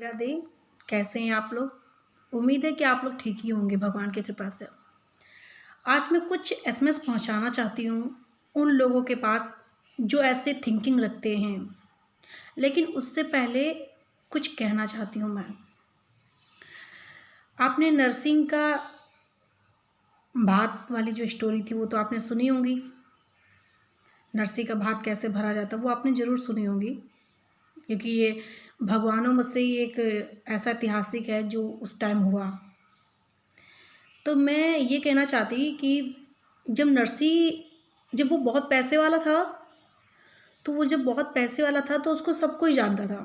राधे। कैसे हैं आप लोग? उम्मीद है कि आप लोग ठीक ही होंगे भगवान की कृपा से। आज मैं कुछ एसएमएस पहुंचाना चाहती हूँ उन लोगों के पास जो ऐसे थिंकिंग रखते हैं, लेकिन उससे पहले कुछ कहना चाहती हूँ मैं। आपने नर्सिंग का भात वाली जो स्टोरी थी वो तो आपने सुनी होगी। नर्सिंग का भात कैसे भरा जाता वो आपने ज़रूर सुनी होगी, क्योंकि ये भगवानों में से ही एक ऐसा ऐतिहासिक है जो उस टाइम हुआ। तो मैं ये कहना चाहती कि जब वो बहुत पैसे वाला था, तो वो जब बहुत पैसे वाला था तो उसको सब कोई जानता था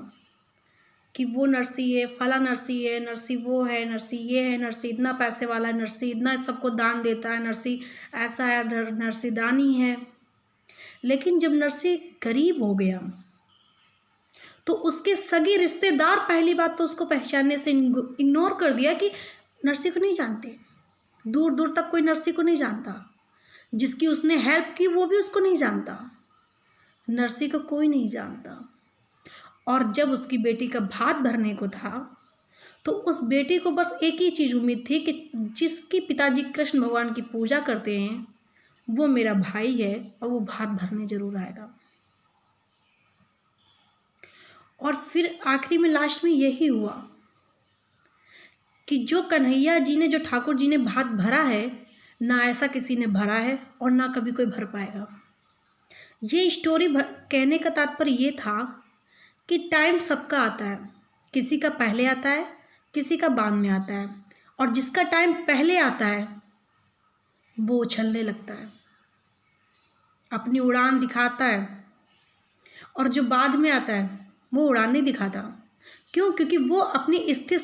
कि वो नरसी है, फला नरसी है, नरसी वो है, नरसी ये है, नरसी इतना पैसे वाला है, नरसी इतना सबको दान देता है, नरसी ऐसा है, नरसी दानी है। लेकिन जब नरसी गरीब हो गया तो उसके सगे रिश्तेदार पहली बात तो उसको पहचानने से इग्नोर कर दिया कि नरसी को नहीं जानते। दूर दूर तक कोई नरसी को नहीं जानता। जिसकी उसने हेल्प की वो भी उसको नहीं जानता। नरसी को कोई नहीं जानता। और जब उसकी बेटी का भात भरने को था तो उस बेटी को बस एक ही चीज़ उम्मीद थी कि जिसकी पिताजी कृष्ण भगवान की पूजा करते हैं वो मेरा भाई है और वो भात भरने जरूर आएगा। और फिर आखिरी में लास्ट में यही हुआ कि जो कन्हैया जी ने, जो ठाकुर जी ने भात भरा है, ना ऐसा किसी ने भरा है और ना कभी कोई भर पाएगा। ये स्टोरी कहने का तात्पर्य ये था कि टाइम सबका आता है। किसी का पहले आता है, किसी का बाद में आता है, और जिसका टाइम पहले आता है वो उछलने लगता है, अपनी उड़ान दिखाता है, और जो बाद में आता है वो उड़ान नहीं दिखाता। क्यों? क्योंकि वो अपनी स्थिति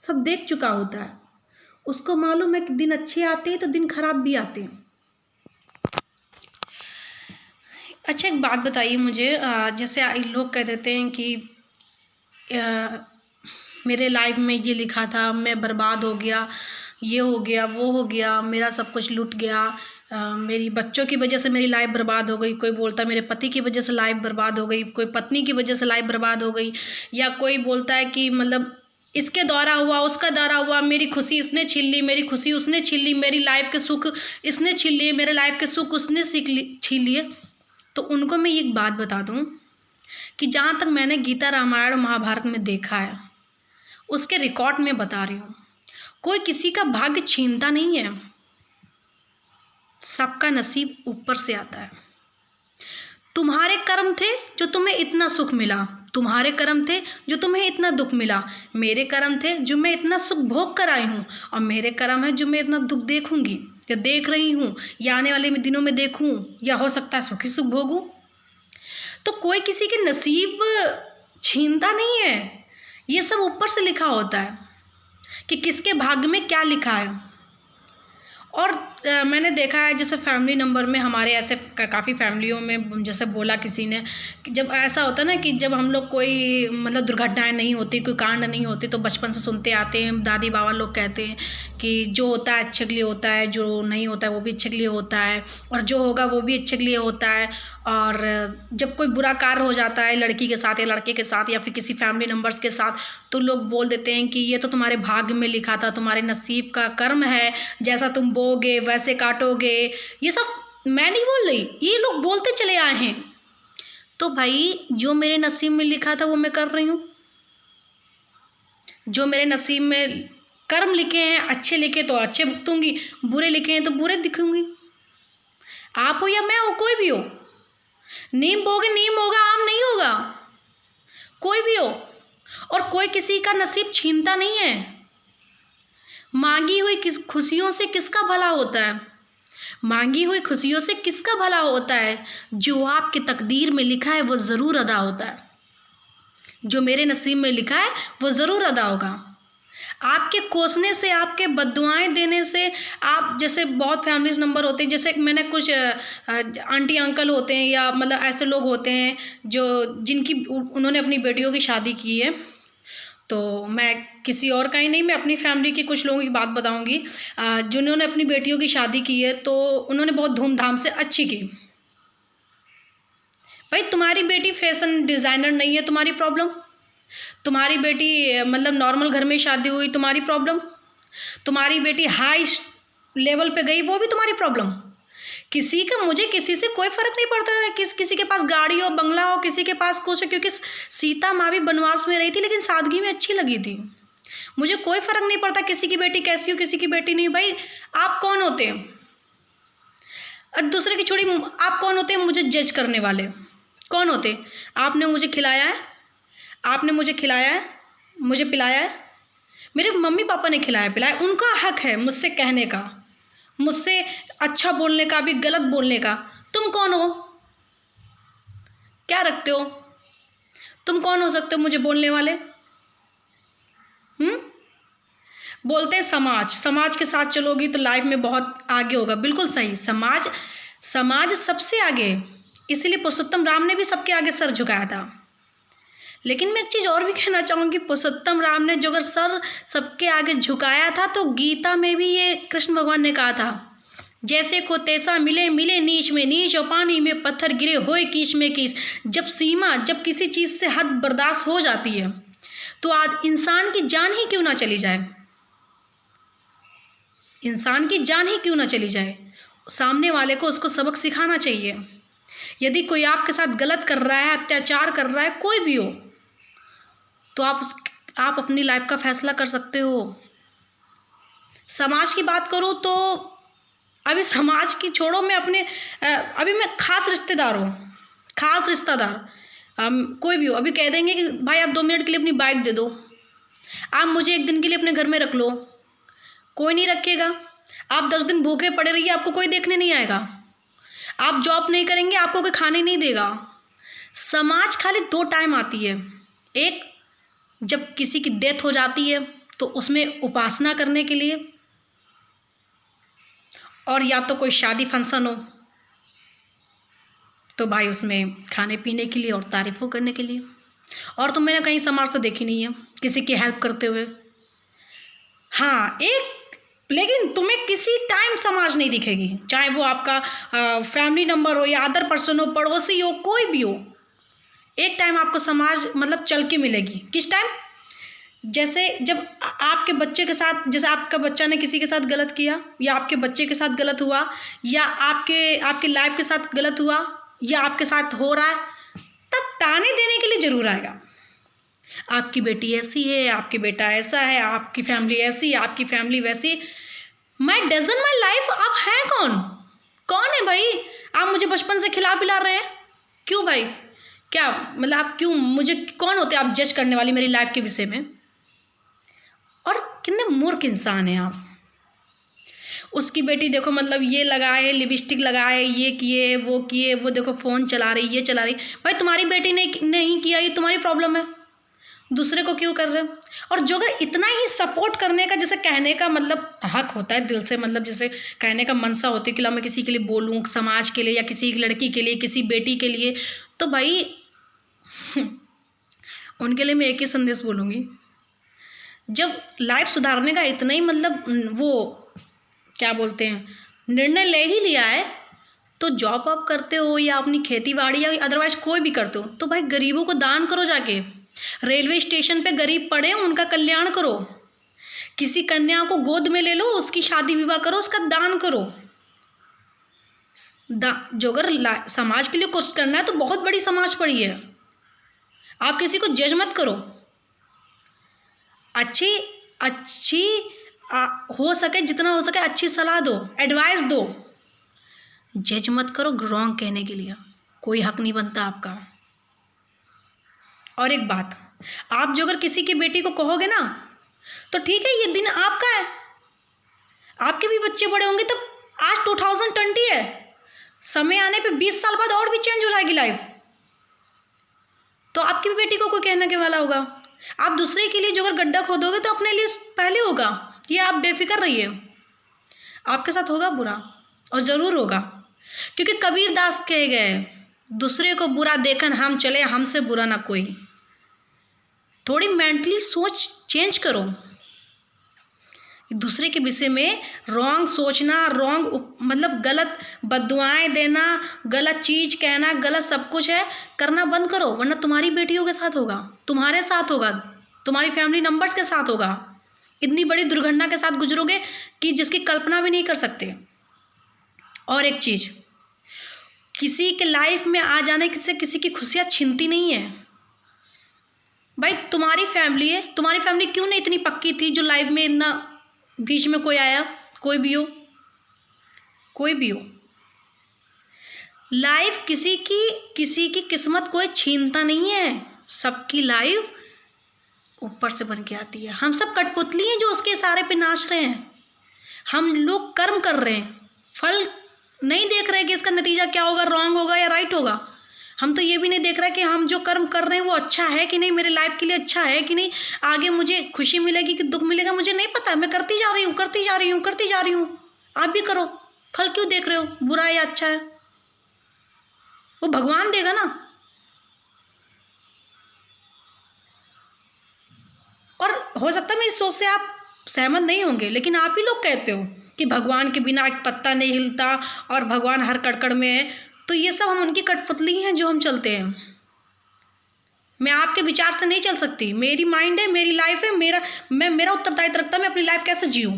सब देख चुका होता है। उसको मालूम है कि दिन अच्छे आते हैं तो दिन खराब भी आते हैं। अच्छा, एक बात बताइए मुझे, जैसे लोग कह देते हैं कि मेरे लाइफ में ये लिखा था, मैं बर्बाद हो गया, ये हो गया, वो हो गया, मेरा सब कुछ लूट गया, मेरी बच्चों की वजह से मेरी लाइफ बर्बाद हो गई। कोई बोलता है मेरे पति की वजह से लाइफ बर्बाद हो गई, कोई पत्नी की वजह से लाइफ बर्बाद हो गई, या कोई बोलता है कि मतलब इसके द्वारा हुआ, उसका द्वारा हुआ, मेरी खुशी इसने छीन ली, मेरी खुशी उसने छीन ली, मेरी लाइफ के सुख इसने छीन लिए, मेरे लाइफ के सुख उसने छीन लिए। तो उनको मैं एक बात बता दूं कि जहाँ तक मैंने गीता, रामायण, महाभारत में देखा है, उसके रिकॉर्ड में बता रही हूँ, कोई किसी का भाग्य छीनता नहीं है। सबका नसीब ऊपर से आता है। तुम्हारे कर्म थे जो तुम्हें इतना सुख मिला, तुम्हारे कर्म थे जो तुम्हें इतना दुख मिला, मेरे कर्म थे जो मैं इतना सुख भोग कर आई हूँ, और मेरे कर्म है जो मैं इतना दुख देखूंगी, या देख रही हूँ, या आने वाले दिनों में देखूँ, या हो सकता है सुखी सुख भोगूं। तो कोई किसी के नसीब छीनता नहीं है। ये सब ऊपर से लिखा होता है कि किसके भाग्य में क्या लिखा है। और मैंने देखा है, जैसे फैमिली नंबर में हमारे ऐसे काफ़ी फैमिलियों में जैसे बोला किसी ने कि जब ऐसा होता है ना कि जब हम लोग कोई मतलब दुर्घटनाएं नहीं होती, कोई कांड नहीं होती, तो बचपन से सुनते आते हैं, दादी बाबा लोग कहते हैं कि जो होता है अच्छे के लिए होता है, जो नहीं होता है वो भी अच्छे के लिए होता है, और जो होगा वो भी अच्छे के लिए होता है। और जब कोई बुरा कार्य हो जाता है लड़की के साथ या लड़के के साथ या फिर किसी फैमिली मेम्बर्स के साथ, तो लोग बोल देते हैं कि ये तो तुम्हारे भाग्य में लिखा था, तुम्हारे नसीब का कर्म है, जैसा तुम बोगे वैसे काटोगे। ये सब मैं नहीं बोल रही, ये लोग बोलते चले आए हैं। तो भाई जो मेरे नसीब में लिखा था वो मैं कर रही हूँ। जो मेरे नसीब में कर्म लिखे हैं, अच्छे लिखे तो अच्छे भुगतूंगी, बुरे लिखे हैं तो बुरे दिखूंगी। आप हो या मैं हो, कोई भी हो, नीम बोगे नीम होगा, आम नहीं होगा, कोई भी हो। और कोई किसी का नसीब छीनता नहीं है। मांगी हुई खुशियों से किसका भला होता है? मांगी हुई खुशियों से किसका भला होता है? जो आपके तकदीर में लिखा है वो ज़रूर अदा होता है। जो मेरे नसीब में लिखा है वो ज़रूर अदा होगा। आपके कोसने से, आपके बद्दुआएं देने से, आप जैसे बहुत फैमिलीज नंबर होते हैं, जैसे मैंने कुछ आंटी अंकल होते हैं या मतलब ऐसे लोग होते हैं जो उन्होंने अपनी बेटियों की शादी की है। तो मैं किसी और का ही नहीं, मैं अपनी फैमिली की कुछ लोगों की बात बताऊंगी जिन्होंने अपनी बेटियों की शादी की है, तो उन्होंने बहुत धूमधाम से अच्छी की। भाई तुम्हारी बेटी फैशन डिज़ाइनर नहीं है तुम्हारी प्रॉब्लम, तुम्हारी बेटी मतलब नॉर्मल घर में शादी हुई, तुम्हारी प्रॉब्लम। तुम्हारी बेटी हाई लेवल पे गई, वो भी तुम्हारी प्रॉब्लम। किसी का, मुझे किसी से कोई फर्क नहीं पड़ता है किसी के पास गाड़ी हो, बंगला हो, किसी के पास कुछ हो, क्योंकि सीता माँ भी वनवास में रही थी लेकिन सादगी में अच्छी लगी थी। मुझे कोई फर्क नहीं पड़ता किसी की बेटी कैसी हो, किसी की बेटी नहीं। भाई आप कौन होते हैं? दूसरे की छोड़ी, आप कौन होते हैं मुझे जज करने वाले? कौन होते? आपने मुझे खिलाया है, आपने मुझे खिलाया है, मुझे पिलाया है, मेरे मम्मी पापा ने खिलाया पिलाया, उनका हक है मुझसे कहने का, मुझसे अच्छा बोलने का भी, गलत बोलने का। तुम कौन हो? क्या रखते हो? तुम कौन हो सकते हो मुझे बोलने वाले? बोलते हैं समाज के साथ चलोगी तो लाइफ में बहुत आगे होगा। बिल्कुल सही, समाज सबसे आगे, इसलिए पुरुषोत्तम राम ने भी सबके आगे सर झुकाया था। लेकिन मैं एक चीज़ और भी कहना चाहूँगी, पुरुषोत्तम राम ने जो अगर सर सबके आगे झुकाया था तो गीता में भी ये कृष्ण भगवान ने कहा था, जैसे को तैसा मिले मिले नीच में नीच, और पानी में पत्थर गिरे होए कीच में कीच। जब किसी चीज़ से हद बर्दाश्त हो जाती है तो आज इंसान की जान ही क्यों ना चली जाए, इंसान की जान ही क्यों ना चली जाए, सामने वाले को उसको सबक सिखाना चाहिए। यदि कोई आपके साथ गलत कर रहा है, अत्याचार कर रहा है, कोई भी हो, तो आप अपनी लाइफ का फैसला कर सकते हो। समाज की बात करूँ तो अभी समाज की छोड़ो, मैं अपने अभी मैं खास रिश्तेदार हूँ, खास रिश्तेदार कोई भी हो, अभी कह देंगे कि भाई आप 2 मिनट के लिए अपनी बाइक दे दो, आप मुझे 1 दिन के लिए अपने घर में रख लो, कोई नहीं रखेगा। आप 10 दिन भूखे पड़े रहिए, आपको कोई देखने नहीं आएगा। आप जॉब नहीं करेंगे, आपको कोई खाने नहीं देगा। समाज खाली 2 टाइम आती है, एक जब किसी की डेथ हो जाती है तो उसमें उपासना करने के लिए, और या तो कोई शादी फंक्शन हो तो भाई उसमें खाने पीने के लिए और तारीफ़ों करने के लिए। और तो मैंने कहीं समाज तो देखी नहीं है किसी की हेल्प करते हुए। हाँ लेकिन तुम्हें किसी टाइम समाज नहीं दिखेगी, चाहे वो आपका फैमिली मेंबर हो या अदर पर्सन हो, पड़ोसी हो, कोई भी हो, एक टाइम आपको समाज मतलब चल के मिलेगी। किस टाइम? जैसे जब आपके बच्चे के साथ, जैसे आपका बच्चा ने किसी के साथ गलत किया, या आपके बच्चे के साथ गलत हुआ, या आपके लाइफ के साथ गलत हुआ, या आपके साथ हो रहा है, तब ताने देने के लिए ज़रूर आएगा। आपकी बेटी ऐसी है, आपकी बेटा ऐसा है, आपकी फैमिली ऐसी, आपकी फैमिली वैसी। My life. आप हैं कौन है भाई? आप मुझे बचपन से खिला पिला रहे हैं, क्यों भाई? क्या मतलब आप क्यों, मुझे कौन होते आप जज करने वाली मेरी लाइफ के विषय में? और कितने मूर्ख इंसान हैं आप। उसकी बेटी देखो मतलब ये लगाए, लिपस्टिक लगाए, ये किए, वो देखो फ़ोन चला रही, ये चला रही। भाई तुम्हारी बेटी ने नहीं किया, ये तुम्हारी प्रॉब्लम है, दूसरे को क्यों कर रहे हो? और जो अगर इतना ही सपोर्ट करने का, जैसे कहने का मतलब हक होता है दिल से, मतलब जैसे कहने का मनसा होती है कि ला मैं किसी के लिए बोलूँ, समाज के लिए, या किसी लड़की के लिए, किसी बेटी के लिए, तो भाई उनके लिए मैं एक ही संदेश बोलूँगी, जब लाइफ सुधारने का इतना ही मतलब वो क्या बोलते हैं निर्णय ले ही लिया है, तो जॉब आप करते हो या अपनी खेती बाड़ी या अदरवाइज कोई भी करते हो, तो भाई गरीबों को दान करो, जाके रेलवे स्टेशन पे गरीब पड़े उनका कल्याण करो, किसी कन्या को गोद में ले लो, उसकी शादी विवाह करो, उसका दान करो। जो अगर समाज के लिए कुछ करना है तो बहुत बड़ी समाज पड़ी है, आप किसी को जज मत करो, अच्छी हो सके, जितना हो सके अच्छी सलाह दो, एडवाइस दो, जज मत करो रॉन्ग कहने के लिए, कोई हक नहीं बनता आपका। और एक बात, आप जो अगर किसी की बेटी को कहोगे ना, तो ठीक है ये दिन आपका है, आपके भी बच्चे बड़े होंगे, तब आज 2020 है, समय आने पे 20 साल बाद और भी चेंज हो जाएगी लाइफ, तो आपकी भी बेटी को कोई कहने के वाला होगा। आप दूसरे के लिए जो अगर गड्ढा खोदोगे तो अपने लिए पहले होगा, ये आप बेफिक्र रहिए, आपके साथ होगा बुरा, और ज़रूर होगा, क्योंकि कबीर दास कहे गए, दूसरे को बुरा देखन हम चले, हमसे बुरा ना कोई। थोड़ी मेंटली सोच चेंज करो, दूसरे के विषय में रॉन्ग सोचना, रॉन्ग मतलब गलत बद्दुआएं देना, गलत चीज़ कहना, गलत सब कुछ है करना बंद करो, वरना तुम्हारी बेटियों के साथ होगा, तुम्हारे साथ होगा, तुम्हारी फैमिली नंबर्स के साथ होगा। इतनी बड़ी दुर्घटना के साथ गुजरोगे कि जिसकी कल्पना भी नहीं कर सकते। और एक चीज़, किसी के लाइफ में आ जाने से किसी की खुशियाँ छीनती नहीं है। भाई तुम्हारी फैमिली है, तुम्हारी फैमिली क्यों नहीं इतनी पक्की थी जो लाइफ में इतना बीच में कोई आया, कोई भी हो, कोई भी हो। लाइफ किसी की किस्मत कोई छीनता नहीं है, सबकी लाइफ ऊपर से बन के आती है। हम सब कठपुतली हैं जो उसके इशारे पे नाच रहे हैं। हम लोग कर्म कर रहे हैं, फल नहीं देख रहे कि इसका नतीजा क्या होगा, रॉन्ग होगा या राइट होगा। हम तो ये भी नहीं देख रहे कि हम जो कर्म कर रहे हैं वो अच्छा है कि नहीं, मेरे लाइफ के लिए अच्छा है कि नहीं, आगे मुझे खुशी मिलेगी कि दुख मिलेगा, मुझे नहीं पता। मैं करती जा रही हूँ, करती जा रही हूँ, करती जा रही हूँ। आप भी करो, फल क्यों देख रहे हो, बुरा या अच्छा है, वो भगवान देगा ना। और हो सकता है मेरी सोच से आप सहमत नहीं होंगे, लेकिन आप ही लोग कहते हो कि भगवान के बिना एक पत्ता नहीं हिलता और भगवान हर कड़कड़ में है। तो ये सब हम उनकी कठपुतली हैं जो हम चलते हैं। मैं आपके विचार से नहीं चल सकती, मेरी माइंड है, मेरी लाइफ है, मेरा उत्तरदायित्व रखता है मैं अपनी लाइफ कैसे जीऊँ।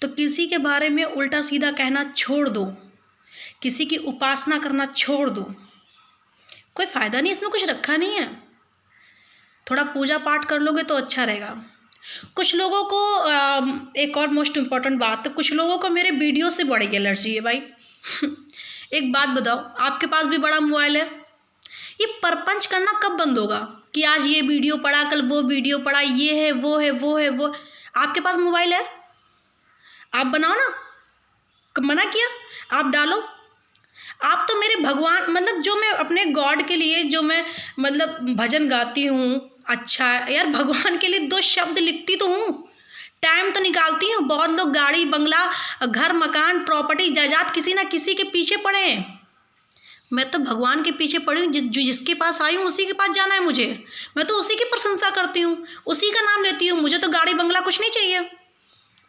तो किसी के बारे में उल्टा सीधा कहना छोड़ दो, किसी की उपासना करना छोड़ दो, कोई फ़ायदा नहीं, इसमें कुछ रखा नहीं है। थोड़ा पूजा पाठ कर लोगे तो अच्छा रहेगा। कुछ लोगों को एक और मोस्ट इम्पॉर्टेंट बात, तो कुछ लोगों को मेरे वीडियो से बड़ी एलर्जी है भाई। एक बात बताओ, आपके पास भी बड़ा मोबाइल है, ये परपंच करना कब बंद होगा कि आज ये वीडियो पड़ा, कल वो वीडियो पड़ा, ये है वो है वो है वो। आपके पास मोबाइल है, आप बनाओ ना, कब मना किया, आप डालो। आप तो मेरे भगवान, मतलब जो मैं अपने गॉड के लिए जो मैं मतलब भजन गाती हूँ, अच्छा यार भगवान के लिए 2 शब्द लिखती तो हूँ, टाइम तो निकालती हूँ। बहुत लोग गाड़ी बंगला घर मकान प्रॉपर्टी जायदाद किसी ना किसी के पीछे पड़े हैं, मैं तो भगवान के पीछे पड़ी हूँ। जिसके पास आई हूँ उसी के पास जाना है मुझे, मैं तो उसी की प्रशंसा करती हूँ, उसी का नाम लेती हूँ। मुझे तो गाड़ी बंगला कुछ नहीं चाहिए,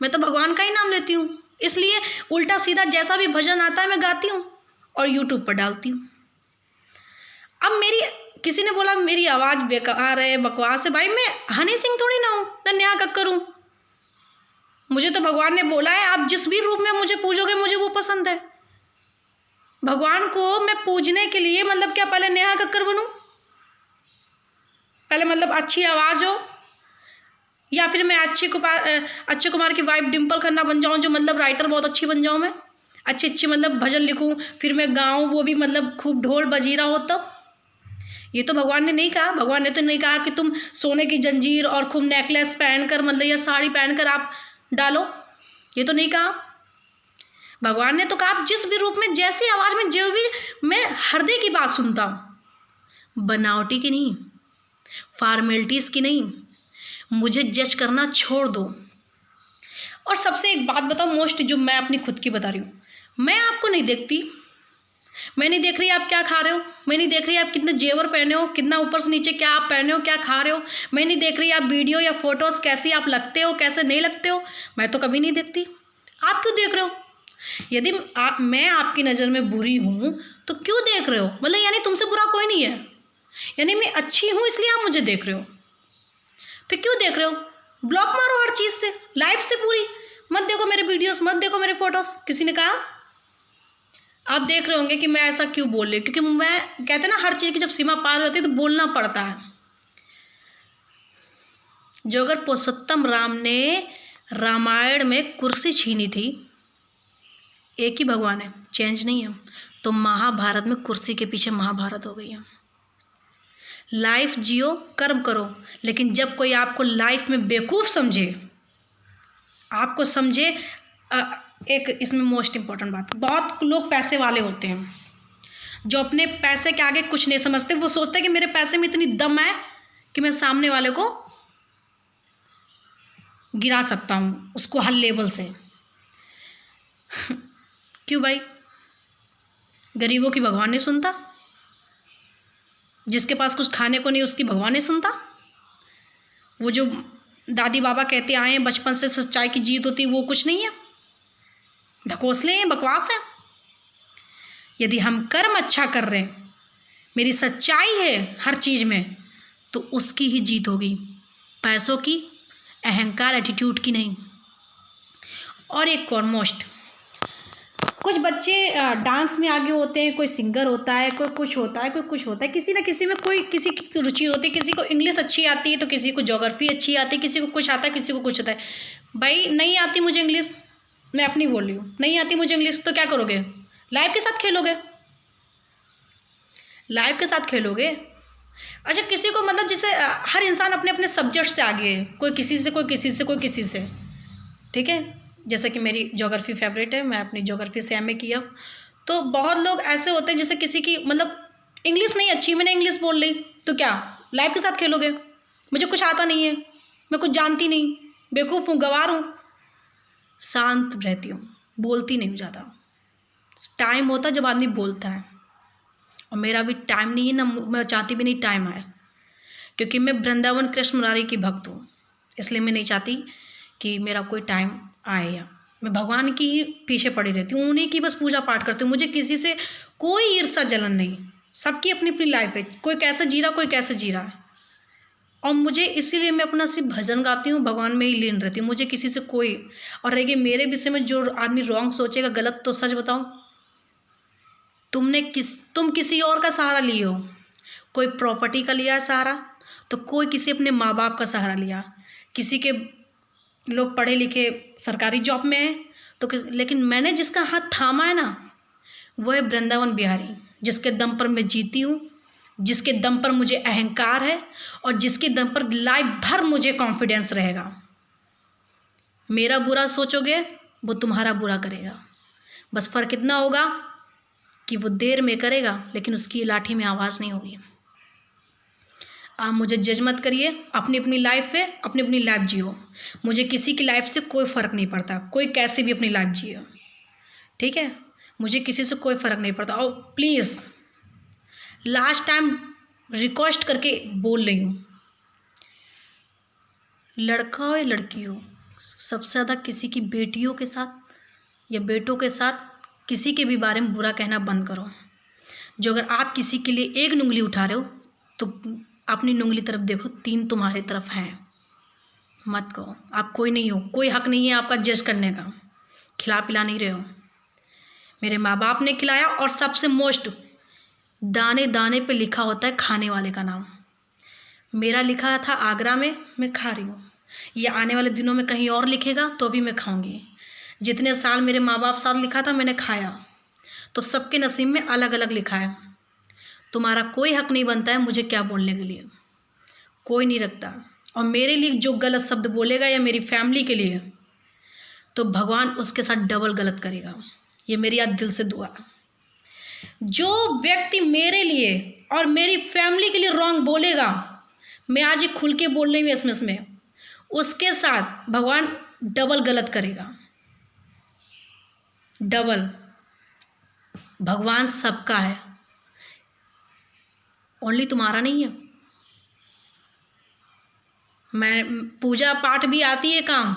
मैं तो भगवान का ही नाम लेती हूँ। इसलिए उल्टा सीधा जैसा भी भजन आता है मैं गाती हूँ और यूट्यूब पर डालती हूँ। अब किसी ने बोला मेरी आवाज़ बेकार है, बकवास है, भाई मैं हनी सिंह थोड़ी ना हूँ, ना नेहा कक्कर हूँ। मुझे तो भगवान ने बोला है आप जिस भी रूप में मुझे पूजोगे मुझे वो पसंद है। भगवान को मैं पूजने के लिए मतलब क्या पहले नेहा कक्कर बनूं, पहले मतलब अच्छी आवाज़ हो, या फिर मैं अक्षय कुमार की वाइफ डिम्पल खन्ना बन जाऊं, जो मतलब राइटर बहुत अच्छी बन जाऊं, मैं अच्छी मतलब भजन लिखूं, फिर मैं गाऊं, वो भी मतलब खूब ढोल बजीरा हो तब। ये तो भगवान ने नहीं कहा। भगवान ने तो नहीं कहा कि तुम सोने की जंजीर और खूब नेकलेस पहनकर मतलब या साड़ी पहनकर आप डालो, ये तो नहीं कहा। भगवान ने तो कहा आप जिस भी रूप में जैसी आवाज़ में जो भी, मैं हृदय की बात सुनता हूँ, बनावटी की नहीं, फॉर्मेलिटीज़ की नहीं। मुझे जज करना छोड़ दो। और सबसे एक बात बताओ मोस्ट, जो मैं अपनी खुद की बता रही हूँ, मैं आपको नहीं देखती, मैं नहीं देख रही आप क्या खा रहे हो, मैं नहीं देख रही आप कितने जेवर पहने हो, कितना ऊपर से नीचे क्या आप पहने हो, क्या खा रहे हो, मैं नहीं देख रही आप वीडियो या फोटोज़ कैसी आप लगते हो, कैसे नहीं लगते हो, मैं तो कभी नहीं देखती। आप क्यों देख रहे हो? यदि मैं आपकी नज़र में बुरी हूँ तो क्यों देख रहे हो? मतलब यानी तुमसे बुरा कोई नहीं है, यानी मैं अच्छी हूँ इसलिए आप मुझे देख रहे हो, फिर क्यों देख रहे हो? ब्लॉक मारो हर चीज़ से, लाइफ से पूरी, मत देखो मेरे वीडियोस, मत देखो मेरे फोटोज़। किसी ने कहा? आप देख रहे होंगे कि मैं ऐसा क्यों बोल रही हूँ, क्योंकि मैं कहते हैं ना हर चीज़ की जब सीमा पार हो जाती है तो बोलना पड़ता है। जो अगर पुरुषोत्तम राम ने रामायण में कुर्सी छीनी थी, एक ही भगवान है, चेंज नहीं है, तो महाभारत में कुर्सी के पीछे महाभारत हो गई है। लाइफ जियो, कर्म करो, लेकिन जब कोई आपको लाइफ में बेवकूफ़ समझे, आपको समझे, एक इसमें मोस्ट इम्पॉर्टेंट बात, बहुत लोग पैसे वाले होते हैं जो अपने पैसे के आगे कुछ नहीं समझते। वो सोचते हैं कि मेरे पैसे में इतनी दम है कि मैं सामने वाले को गिरा सकता हूँ, उसको हर लेवल से। क्यों भाई? गरीबों की भगवान नहीं सुनता? जिसके पास कुछ खाने को नहीं उसकी भगवान नहीं सुनता? वो जो दादी बाबा कहते आए हैं बचपन से सच्चाई की जीत होती, वो कुछ नहीं है, ढकोसले हैं, बकवास है। यदि हम कर्म अच्छा कर रहे हैं, मेरी सच्चाई है हर चीज़ में, तो उसकी ही जीत होगी, पैसों की, अहंकार एटीट्यूड की नहीं। और एक और मोस्ट, कुछ बच्चे डांस में आगे होते हैं, कोई सिंगर होता है, कोई कुछ होता है, कोई कुछ होता है, किसी ना किसी में कोई किसी की रुचि होती है। किसी को इंग्लिश अच्छी आती है तो किसी को ज्योग्राफी अच्छी आती है, किसी को कुछ आता है, किसी को कुछ आता है। भाई नहीं आती मुझे इंग्लिश, मैं अपनी बोल रही हूँ, नहीं आती मुझे इंग्लिश, तो क्या करोगे? लाइफ के साथ खेलोगे, लाइफ के साथ खेलोगे। अच्छा, किसी को मतलब जैसे हर इंसान अपने अपने सब्जेक्ट से आगे है, कोई किसी से, कोई किसी से, कोई किसी से, ठीक है। जैसे कि मेरी ज्योग्राफी फेवरेट है, मैं अपनी ज्योग्राफी से एमए किया। तो बहुत लोग ऐसे होते हैं जैसे किसी की मतलब इंग्लिश नहीं अच्छी, मैंने इंग्लिश बोल ली, तो क्या लाइफ के साथ खेलोगे? मुझे कुछ आता नहीं है, मैं कुछ जानती नहीं, बेवकूफ़ हूँ, गंवार हूँ। शांत रहती हूँ, बोलती नहीं हूँ ज़्यादा। टाइम होता है जब आदमी बोलता है, और मेरा भी टाइम नहीं है ना, मैं चाहती भी नहीं टाइम आए, क्योंकि मैं वृंदावन कृष्ण मुरारी की भक्त हूँ, इसलिए मैं नहीं चाहती कि मेरा कोई टाइम आए। या मैं भगवान की ही पीछे पड़ी रहती हूँ, उन्हीं की बस पूजा पाठ करती हूँ। मुझे किसी से कोई ईर्ष्या जलन नहीं, सबकी अपनी अपनी लाइफ है, कोई कैसे जी रहा, कोई कैसे जी रहा है। और मुझे इसीलिए मैं अपना सिर्फ भजन गाती हूँ, भगवान में ही लीन रहती हूँ, मुझे किसी से कोई। और रह गई मेरे विषय में जो आदमी रॉन्ग सोचेगा, गलत, तो सच बताऊँ, तुम किसी और का सहारा लिए हो, कोई प्रॉपर्टी का लिया है सहारा, तो कोई किसी अपने माँ बाप का सहारा लिया, किसी के लोग पढ़े लिखे सरकारी जॉब में हैं तो लेकिन मैंने जिसका हाथ थामा है ना, वो है वृंदावन बिहारी, जिसके दम पर मैं जीती हूँ, जिसके दम पर मुझे अहंकार है, और जिसके दम पर लाइफ भर मुझे कॉन्फिडेंस रहेगा। मेरा बुरा सोचोगे, वो तुम्हारा बुरा करेगा, बस फ़र्क इतना होगा कि वो देर में करेगा, लेकिन उसकी लाठी में आवाज़ नहीं होगी। आप मुझे जज मत करिए, अपनी अपनी लाइफ है, अपनी अपनी लाइफ जियो। मुझे किसी की लाइफ से कोई फ़र्क नहीं पड़ता, कोई कैसे भी अपनी लाइफ जियो, ठीक है। मुझे किसी से कोई फ़र्क नहीं पड़ता। और प्लीज़ लास्ट टाइम रिक्वेस्ट करके बोल रही हूँ, लड़का हो या लड़की हो, सबसे ज़्यादा किसी की बेटियों के साथ या बेटों के साथ किसी के भी बारे में बुरा कहना बंद करो। जो अगर आप किसी के लिए एक उंगली उठा रहे हो, तो अपनी उंगली तरफ देखो, 3 तुम्हारे तरफ हैं। मत कहो, आप कोई नहीं हो, कोई हक नहीं है आपका जज करने का। खिला पिला नहीं रहे हो, मेरे माँ बाप ने खिलाया। और सबसे मोस्ट, दाने दाने पे लिखा होता है खाने वाले का नाम। मेरा लिखा था आगरा में, मैं खा रही हूँ, ये आने वाले दिनों में कहीं और लिखेगा तो भी मैं खाऊंगी। जितने साल मेरे माँ बाप साथ लिखा था मैंने खाया, तो सबके नसीब में अलग अलग लिखा है। तुम्हारा कोई हक नहीं बनता है मुझे क्या बोलने के लिए, कोई नहीं रखता। और मेरे लिए जो गलत शब्द बोलेगा या मेरी फैमिली के लिए, तो भगवान उसके साथ डबल गलत करेगा। ये मेरी आज दिल से दुआ है। जो व्यक्ति मेरे लिए और मेरी फैमिली के लिए रॉन्ग बोलेगा, मैं आज ही खुल के बोल रही हूँ एसएमएस में, उसके साथ भगवान डबल गलत करेगा, डबल। भगवान सबका है, ओनली तुम्हारा नहीं है। मैं पूजा पाठ भी आती है काम,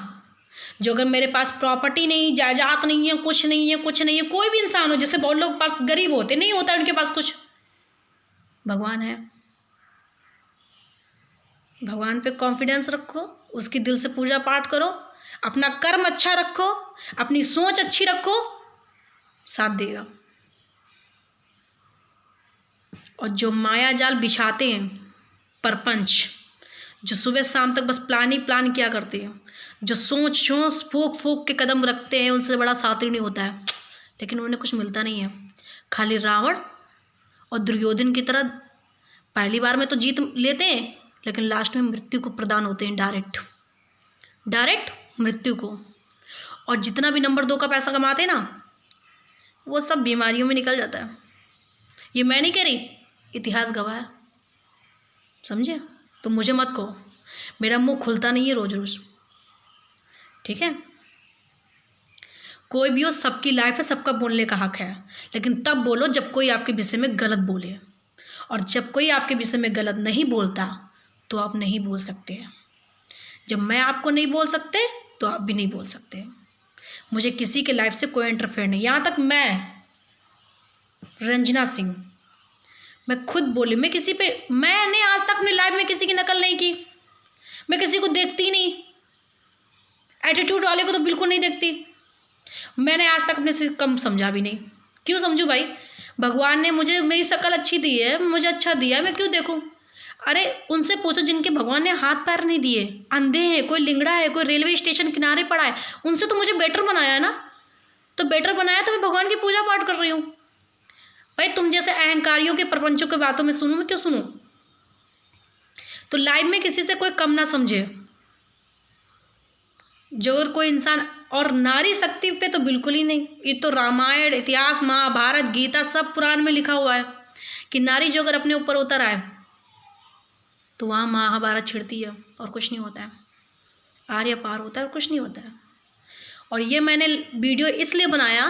जो अगर मेरे पास प्रॉपर्टी नहीं, जायदाद नहीं है, कुछ नहीं है, कुछ नहीं है, कोई भी इंसान हो, जैसे बहुत लोग पास गरीब होते, नहीं होता उनके पास कुछ, भगवान है। भगवान पे कॉन्फिडेंस रखो, उसकी दिल से पूजा पाठ करो, अपना कर्म अच्छा रखो, अपनी सोच अच्छी रखो, साथ देगा। और जो माया जाल बिछाते हैं परपंच, जो सुबह शाम तक बस प्लान ही प्लान किया करते हैं, जो सोच फूक फूक के कदम रखते हैं, उनसे बड़ा साथी नहीं होता है, लेकिन उन्हें कुछ मिलता नहीं है। खाली रावण और दुर्योधन की तरह पहली बार में तो जीत लेते हैं, लेकिन लास्ट में मृत्यु को प्रदान होते हैं, डायरेक्ट मृत्यु को। और जितना भी नंबर 2 का पैसा कमाते हैं ना, वो सब बीमारियों में निकल जाता है। ये मैं नहीं कह रही, इतिहास गवाह है, समझे। तो मुझे मत कहो, मेरा मुंह खुलता नहीं है रोज रोज, ठीक है। कोई भी हो, सबकी लाइफ है, सबका बोलने का हक है, लेकिन तब बोलो जब कोई आपके विषय में गलत बोले। और जब कोई आपके विषय में गलत नहीं बोलता तो आप नहीं बोल सकते हैं। जब मैं आपको नहीं बोल सकते तो आप भी नहीं बोल सकते। मुझे किसी के लाइफ से कोई इंटरफेयर नहीं। यहाँ तक मैं रंजना सिंह, मैं खुद बोली, मैंने आज तक अपनी लाइफ में किसी की नकल नहीं की। मैं किसी को देखती नहीं, एटीट्यूड वाले को तो बिल्कुल नहीं देखती। मैंने आज तक अपने से कम समझा भी नहीं। क्यों समझूं भाई? भगवान ने मुझे मेरी शक्ल अच्छी दी है, मुझे अच्छा दिया है, मैं क्यों देखूं? अरे उनसे पूछो जिनके भगवान ने हाथ पैर नहीं दिए, अंधे हैं, कोई लिंगड़ा है, कोई रेलवे स्टेशन किनारे पड़ा है, उनसे तो मुझे बेटर बनाया है ना। तो बेटर बनाया तो मैं भगवान की पूजा पाठ कर रही हूँ। भाई तुम जैसे अहंकारियों के प्रपंचों के बातों में सुनूं मैं क्यों सुनूं? तो लाइफ में किसी से कोई कम ना समझे। जो अगर कोई इंसान, और नारी शक्ति पे तो बिल्कुल ही नहीं। ये तो रामायण, इतिहास, महाभारत, गीता सब पुराण में लिखा हुआ है कि नारी जो अगर अपने ऊपर उतर आए तो वहाँ महाभारत छिड़ती है और कुछ नहीं होता है, आर्य पार होता है और कुछ नहीं होता है। और ये मैंने वीडियो इसलिए बनाया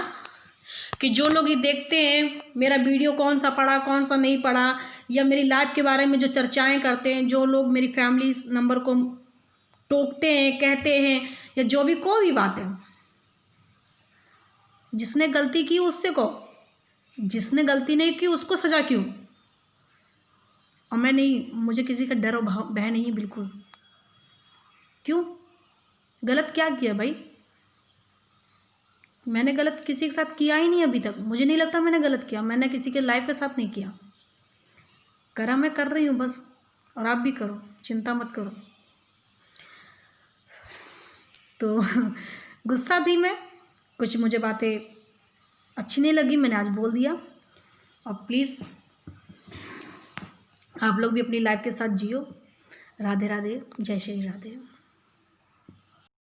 कि जो लोग ये देखते हैं मेरा वीडियो कौन सा पढ़ा कौन सा नहीं पढ़ा, या मेरी लाइफ के बारे में जो चर्चाएं करते हैं, जो लोग मेरी फैमिली नंबर को टोकते हैं, कहते हैं, या जो भी कोई भी बात है, जिसने गलती की उससे कहो, जिसने गलती नहीं की उसको सजा क्यों? और मैं नहीं, मुझे किसी का डर और भय नहीं बिल्कुल। क्यों? गलत क्या किया भाई? मैंने गलत किसी के साथ किया ही नहीं अभी तक। मुझे नहीं लगता मैंने गलत किया। मैंने किसी के लाइफ के साथ नहीं किया। करा मैं कर रही हूँ बस, और आप भी करो, चिंता मत करो। तो गुस्सा थी मैं, कुछ मुझे बातें अच्छी नहीं लगी, मैंने आज बोल दिया। और प्लीज़ आप लोग भी अपनी लाइफ के साथ जियो। राधे राधे, जय श्री राधे।